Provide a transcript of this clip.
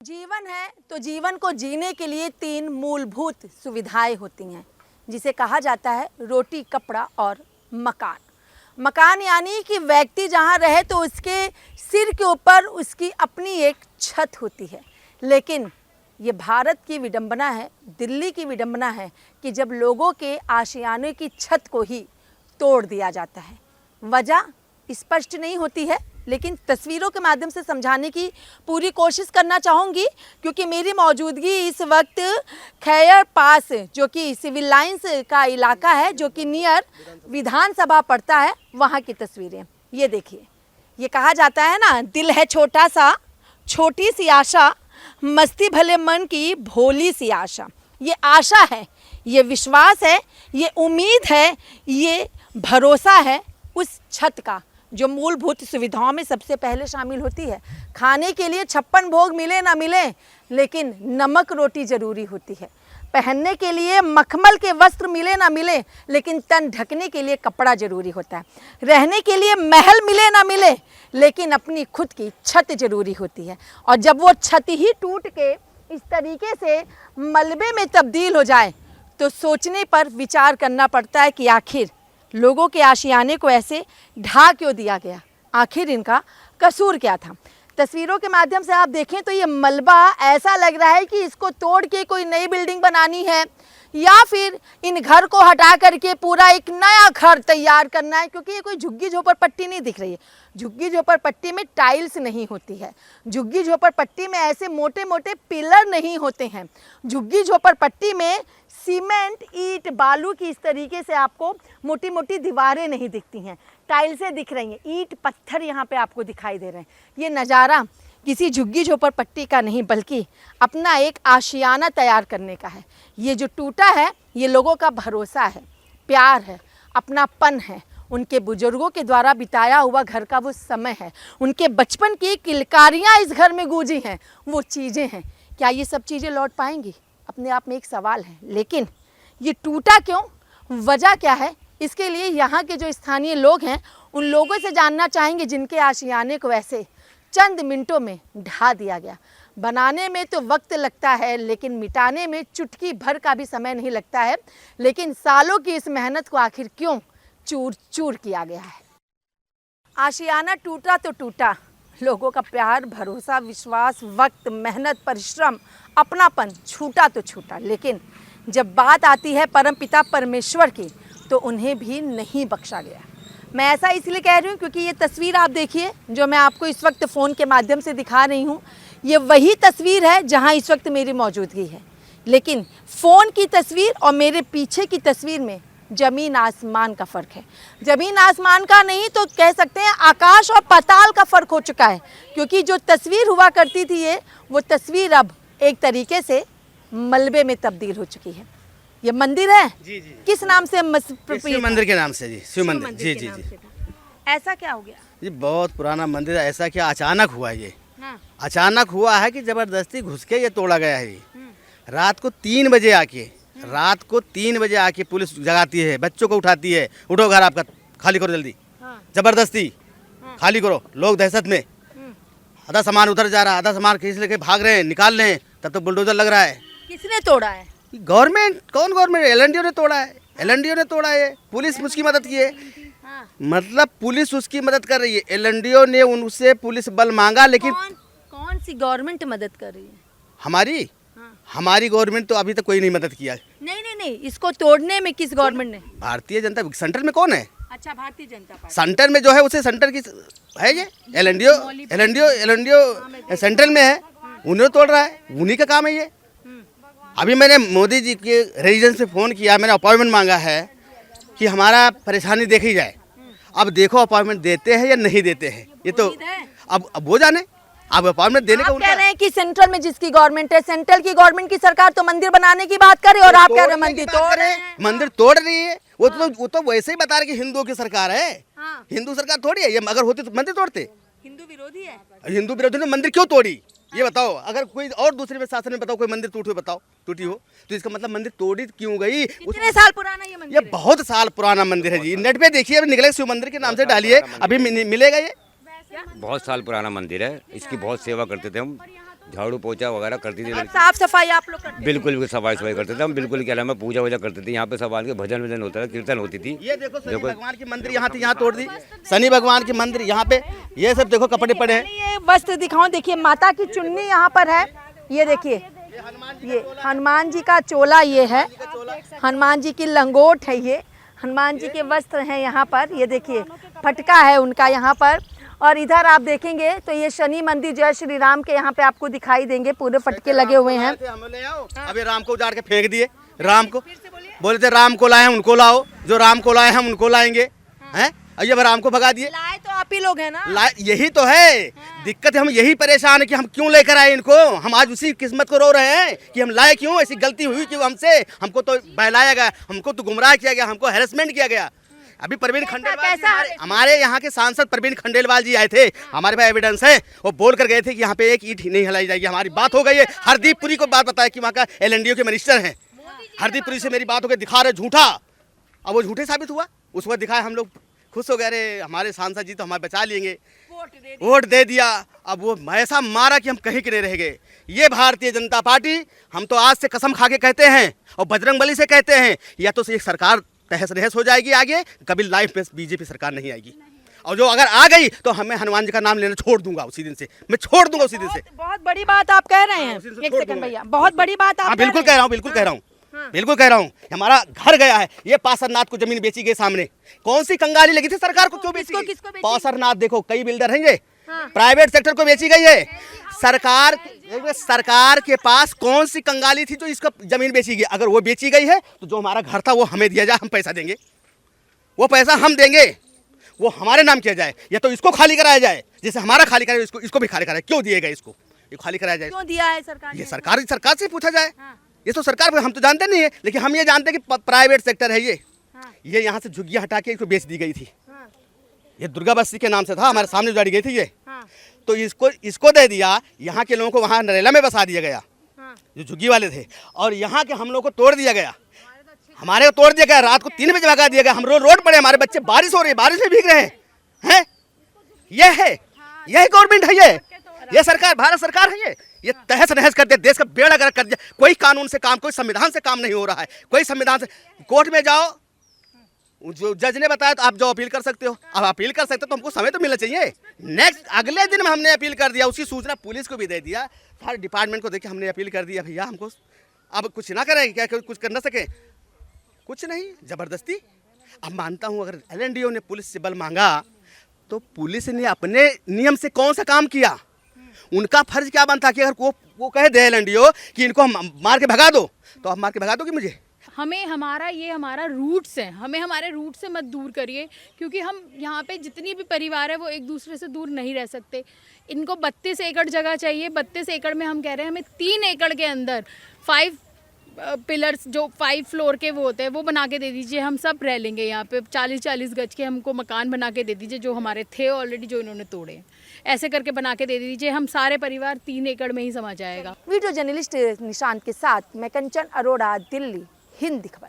जीवन है तो जीवन को जीने के लिए 3 मूलभूत सुविधाएं होती हैं, जिसे कहा जाता है रोटी, कपड़ा और मकान। मकान यानी कि व्यक्ति जहां रहे तो उसके सिर के ऊपर उसकी अपनी एक छत होती है। लेकिन ये भारत की विडंबना है, दिल्ली की विडंबना है कि जब लोगों के आशियाने की छत को ही तोड़ दिया जाता है। वजह स्पष्ट नहीं होती है, लेकिन तस्वीरों के माध्यम से समझाने की पूरी कोशिश करना चाहूँगी, क्योंकि मेरी मौजूदगी इस वक्त खैर पास, जो कि सिविल लाइंस का इलाका है, जो कि नियर विधानसभा पड़ता है, वहाँ की तस्वीरें ये देखिए। ये कहा जाता है ना, दिल है छोटा सा, छोटी सी आशा, मस्ती भले मन की भोली सी आशा। ये आशा है, ये विश्वास है, ये उम्मीद है, ये भरोसा है उस छत का जो मूलभूत सुविधाओं में सबसे पहले शामिल होती है। खाने के लिए 56 भोग मिले ना मिले, लेकिन नमक रोटी ज़रूरी होती है। पहनने के लिए मखमल के वस्त्र मिले ना मिले, लेकिन तन ढकने के लिए कपड़ा ज़रूरी होता है। रहने के लिए महल मिले ना मिले, लेकिन अपनी खुद की छत ज़रूरी होती है। और जब वो छत ही टूट के इस तरीके से मलबे में तब्दील हो जाए, तो सोचने पर विचार करना पड़ता है कि आखिर लोगों के आशियाने को ऐसे ढा क्यों दिया गया, आखिर इनका कसूर क्या था। तस्वीरों के माध्यम से आप देखें तो ये मलबा ऐसा लग रहा है कि इसको तोड़ के कोई नई बिल्डिंग बनानी है, या फिर इन घर को हटा करके पूरा एक नया घर तैयार करना है, क्योंकि ये कोई झुग्गी झोपड़पट्टी नहीं दिख रही है। झुग्गी झोपड़पट्टी में टाइल्स नहीं होती है, झुग्गी झोपड़पट्टी में ऐसे मोटे मोटे पिलर नहीं होते हैं। झुग्गी झोपड़पट्टी में सीमेंट, ईंट, बालू की इस तरीके से आपको मोटी मोटी दीवारें नहीं दिखती हैं, टाइल्सें दिख रही हैं, ईंट पत्थर यहाँ पे आपको दिखाई दे रहे हैं। ये नज़ारा किसी झुग्गी झोपड़पट्टी का नहीं, बल्कि अपना एक आशियाना तैयार करने का है। ये जो टूटा है, ये लोगों का भरोसा है, प्यार है, अपनापन है, उनके बुजुर्गों के द्वारा बिताया हुआ घर का वो समय है, उनके बचपन की किलकारियाँ इस घर में गूंजी हैं, वो चीज़ें हैं। क्या ये सब चीज़ें लौट पाएंगी? अपने आप में एक सवाल है। लेकिन ये टूटा क्यों, वजह क्या है, इसके लिए यहाँ के जो स्थानीय लोग हैं उन लोगों से जानना चाहेंगे, जिनके आशियाने को ऐसे चंद मिनटों में ढा दिया गया। बनाने में तो वक्त लगता है, लेकिन मिटाने में चुटकी भर का भी समय नहीं लगता है। लेकिन सालों की इस मेहनत को आखिर क्यों चूर चूर किया गया है? आशियाना टूटा तो टूटा, लोगों का प्यार, भरोसा, विश्वास, वक्त, मेहनत, परिश्रम, अपनापन छूटा तो छूटा। लेकिन जब बात आती है परमपिता परमेश्वर की, तो उन्हें भी नहीं बख्शा गया। मैं ऐसा इसलिए कह रही हूँ क्योंकि ये तस्वीर आप देखिए, जो मैं आपको इस वक्त फ़ोन के माध्यम से दिखा रही हूँ, ये वही तस्वीर है जहाँ इस वक्त मेरी मौजूदगी है। लेकिन फ़ोन की तस्वीर और मेरे पीछे की तस्वीर में ज़मीन आसमान का फ़र्क है। ज़मीन आसमान का नहीं तो कह सकते हैं आकाश और पाताल का फ़र्क हो चुका है, क्योंकि जो तस्वीर हुआ करती थी वो तस्वीर अब एक तरीके से मलबे में तब्दील हो चुकी है। ये मंदिर है जी, जी। किस नाम से? शिव मंदिर के नाम से जी, शिव मंदिर जी जी जी। ऐसा क्या हो गया जी? बहुत पुराना मंदिर है। ऐसा क्या अचानक हुआ ये? हाँ। अचानक हुआ है कि जबरदस्ती घुस के ये तोड़ा गया है। ये रात को 3 बजे आके पुलिस जगाती है, बच्चों को उठाती है, उठो घर आपका खाली करो जल्दी। हाँ। जबरदस्ती खाली करो, लोग दहशत में, आधा सामान उधर जा रहा है, आधा सामान खींच लेके भाग रहे हैं, निकाल रहे हैं, तब तो बुलडोजर लग रहा है। किसने तोड़ा है? गवर्नमेंट। कौन गवर्नमेंट? एलएनडीओ ने तोड़ा है, एलएनडीओ ने तोड़ा है। पुलिस उसकी मदद की है। हाँ। मतलब पुलिस उसकी मदद कर रही है। एलएनडीओ ने उनसे पुलिस बल मांगा, लेकिन कौन सी गवर्नमेंट मदद कर रही है? हमारी हाँ। हमारी गवर्नमेंट तो अभी तक कोई नहीं मदद किया। नहीं, इसको तोड़ने में किस गवर्नमेंट ने? भारतीय जनता। सेंटर में कौन है? अच्छा, भारतीय जनता पार्टी। सेंटर में जो है उसे सेंटर की है ये एलएनडीओ सेंट्रल में है, उन्हें तोड़ रहा है, उन्हीं का काम है ये। अभी मैंने मोदी जी के रेजिडेंस पे फ़ोन किया, मैंने अपॉइंटमेंट मांगा है कि हमारा परेशानी देखी जाए। अब देखो अपॉइंटमेंट देते हैं या नहीं देते हैं, ये तो अब वो जाने। अब अपॉइंटमेंट देने का कह रहे हैं कि सेंट्रल में जिसकी गवर्नमेंट है, सेंट्रल की गवर्नमेंट की सरकार तो मंदिर बनाने की बात करे, और आप कह रहे हैं मंदिर तोड़ रहे हैं। मंदिर तोड़ रही है। वो तो वैसे ही बता रहे कि हिंदुओं की सरकार है। हाँ। हिंदू सरकार थोड़ी है ये। अगर होती तो मंदिर तोड़ते। हिंदू विरोधी है। हिंदू विरोधी ने मंदिर क्यों तोड़ी, ये बताओ। अगर कोई और दूसरे शासन में बताओ कोई मंदिर टूटी हो, तो इसका मतलब मंदिर तोड़ी क्यों गई? कितने साल पुराना ये मंदिर? ये बहुत साल पुराना मंदिर है जी। नेट पे देखिए, अभी निकले शिव मंदिर के नाम से डालिए, अभी मिलेगा ये। बहुत साल पुराना मंदिर है, इसकी बहुत सेवा करते थे हम। झाड़ू पोछा वगैरह करती थी और लड़की। साफ सफाई आप लोग करते हैं? बिल्कुल सफाई सफाई करते थे हम, बिल्कुल क्या नाम है, पूजा वूजा करते थे। यहाँ पे सब आके भजन वजन होता था, कीर्तन होती थी। ये देखो शनि भगवान की मंदिर यहाँ थी, यहाँ तोड़ दी। शनि भगवान की मंदिर यहाँ पे, ये सब देखो कपड़े पड़े हैं। ये वस्त्र दिखाऊं, देखिए माता की चुन्नी यहाँ पर है, ये देखिए, ये हनुमान जी का चोला ये है, हनुमान जी की लंगोट है, ये हनुमान जी के वस्त्र हैं यहाँ पर, ये देखिए फटका है उनका यहाँ पर। और इधर आप देखेंगे तो ये शनि मंदिर जय श्री राम के यहाँ पे आपको दिखाई देंगे, पूरे फटके लगे हुए हैं। अभी राम को उजाड़ के फेंक दिए, राम को बोले थे राम को लाए हैं उनको लाओ, जो राम को लाए हम उनको लाएंगे, हैं? और ये राम को भगा दिए। लाए तो आप ही लोग हैं ना। यही तो है दिक्कत, हम यही परेशान है कि हम क्यों लेकर आए इनको। हम आज उसी किस्मत को रो रहे हैं कि हम लाए क्यों, ऐसी गलती हुई क्यों हमसे, हमको तो बहलाया गया, हमको तो गुमराह किया गया, हमको हैरेसमेंट किया गया। अभी प्रवीण खंडेलवाल जी, हमारे यहाँ के सांसद प्रवीण खंडेलवाल जी आए थे, हमारे पास एविडेंस है, वो बोल कर गए थे कि यहाँ पे एक ईंट नहीं हिलाई जाएगी। हमारी बात हो गई है, हरदीप पुरी को बात बताया कि वहाँ का LNDO के मिनिस्टर हैं, हरदीप पुरी से मेरी बात हो गई, दिखा रहे झूठा। अब वो झूठे साबित हुआ, उस वक्त दिखाया, हम लोग खुश हो गए, अरे हमारे सांसद जी तो हमारे बचा लेंगे, वोट दे दिया। अब वो ऐसा मारा कि हम कहीं के नहीं रह गए। ये भारतीय जनता पार्टी, हम तो आज से कसम खा के कहते हैं और बजरंगबली से कहते हैं, या तो ये सरकार तहस नहस हो जाएगी आगे, कभी लाइफ में बीजेपी सरकार नहीं आएगी। और जो अगर आ गई तो हमें हनुमान जी का नाम लेना छोड़ दूंगा, उसी दिन से मैं छोड़ दूंगा, उसी दिन से। बहुत बड़ी बात आप कह रहे हैं। एक सेकंड भैया, बहुत बड़ी बात आप बिल्कुल कह रहा हूँ, बिल्कुल कह रहा हूँ, बिल्कुल कह रहा हूँ। हमारा घर गया है, ये पासरनाथ को जमीन बेची गई सामने, कौन सी कंगाली लगी थी सरकार को, क्यों बेची गई? पासरनाथ देखो, कई बिल्डर हैं, ये प्राइवेट सेक्टर को बेची गई है। सरकार के पास कौन सी कंगाली थी जो इसको जमीन बेची गई? अगर वो बेची गई है तो जो हमारा घर था वो हमें दिया जाए, हम पैसा देंगे, वो पैसा हम देंगे, वो हमारे नाम किया जाए, या तो इसको खाली कराया जाए, जैसे हमारा खाली कराए इसको भी खाली कराए। क्यों दिएगा इसको, ये खाली कराया जाए? क्यों दिया है सरकार ने? ये सरकार से पूछा जाए। ये तो सरकार, हम तो जानते नहीं है, लेकिन हम ये जानते हैं कि प्राइवेट सेक्टर है ये यहाँ से झुग्गियाँ हटा के इसको बेच दी गई थी। ये दुर्गा बस्ती के नाम से था, हमारे सामने उजाड़ी गई थी ये, तो इसको दे दिया, यहाँ के लोगों को वहाँ नरेला में बसा दिया गया, जो झुग्गी वाले थे, और यहाँ के हम लोग को तोड़ दिया गया, हमारे को तोड़ दिया गया, रात को 3 बजे भगा दिया गया, हम रोड पड़े, हमारे बच्चे बारिश हो रही है, बारिश में भीग रहे हैं। ये है, यही गवर्नमेंट है, ये सरकार, भारत सरकार है, ये तहस नहस कर दिया, देश का बेड़ा गर्क कर दिया। कोई कानून से काम, कोई संविधान से काम नहीं हो रहा है, कोई संविधान से। कोर्ट में जाओ, जो जज ने बताया तो आप जो अपील कर सकते हो, अब अपील कर सकते हो तो हमको समय तो मिलना चाहिए। नेक्स्ट अगले दिन में हमने अपील कर दिया, उसकी सूचना पुलिस को भी दे दिया, सारे डिपार्टमेंट को देके हमने अपील कर दिया, भैया हमको अब कुछ ना करें क्या, कुछ कर ना सके, कुछ नहीं, जबरदस्ती। अब मानता हूँ अगर LNDO ने पुलिस से बल मांगा तो पुलिस ने अपने नियम से कौन सा काम किया, उनका फर्ज क्या बनता कि अगर वो कहे दे LNDO कि इनको हम मार के भगा दो, तो आप मार के भगा दोगे मुझे? हमें हमारा रूट्स है, हमें हमारे रूट से मत दूर करिए, क्योंकि हम यहाँ पे जितनी भी परिवार है वो एक दूसरे से दूर नहीं रह सकते। इनको 32 एकड़ जगह चाहिए, 32 एकड़ में हम कह रहे हैं हमें 3 एकड़ के अंदर 5 पिलर्स जो 5 फ्लोर के वो होते हैं वो बना के दे दीजिए, हम सब रह लेंगे यहाँ पे। 40-40 गज के हमको मकान बना के दे दीजिए, जो हमारे थे ऑलरेडी, जो इन्होंने तोड़े हैं, ऐसे करके बना के दे दीजिए, हम सारे परिवार 3 एकड़ में ही समा जाएगा। वीडियो जर्नलिस्ट निशांत के साथ मैं कंचन अरोड़ा, दिल्ली, हिंद खबर।